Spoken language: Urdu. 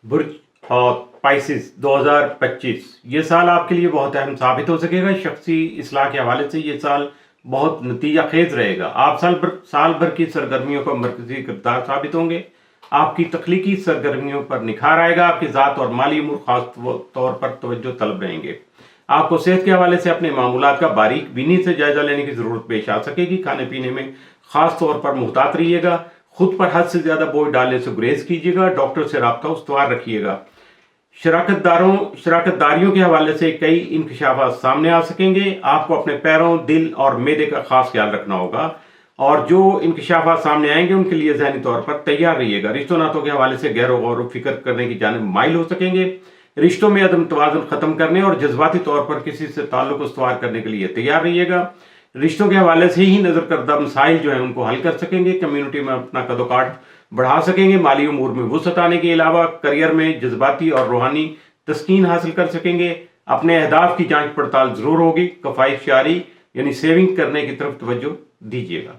برج اور پائسس 2025 یہ سال آپ کے لیے بہت اہم ثابت ہو سکے گا. شخصی اصلاح کے حوالے سے یہ سال بہت نتیجہ خیز رہے گا. آپ سال بھر کی سرگرمیوں کا مرکزی کردار ثابت ہوں گے. آپ کی تخلیقی سرگرمیوں پر نکھار آئے گا. آپ کی ذات اور مالی امور خاص طور پر توجہ طلب رہیں گے. آپ کو صحت کے حوالے سے اپنے معمولات کا باریک بینی سے جائزہ لینے کی ضرورت پیش آ سکے گی. کھانے پینے میں خاص طور پر محتاط رہیے گا. خود پر حد سے زیادہ بوجھ ڈالنے سے گریز کیجیے گا. ڈاکٹر سے رابطہ استوار رکھیے گا. شراکت داریوں کے حوالے سے کئی انکشافات سامنے آ سکیں گے. آپ کو اپنے پیروں، دل اور معدے کا خاص خیال رکھنا ہوگا اور جو انکشافات سامنے آئیں گے ان کے لیے ذہنی طور پر تیار رہیے گا. رشتوں ناتوں کے حوالے سے غور و فکر کرنے کی جانب مائل ہو سکیں گے. رشتوں میں عدم توازن ختم کرنے اور جذباتی طور پر کسی سے تعلق استوار کرنے کے لیے تیار رہیے گا. رشتوں کے حوالے سے ہی نظر کردہ مسائل جو ہیں ان کو حل کر سکیں گے. کمیونٹی میں اپنا قد و کاٹ بڑھا سکیں گے. مالی امور میں وسعت آنے کے علاوہ کریئر میں جذباتی اور روحانی تسکین حاصل کر سکیں گے. اپنے اہداف کی جانچ پڑتال ضرور ہوگی. کفایت شعاری یعنی سیونگ کرنے کی طرف توجہ دیجیے گا.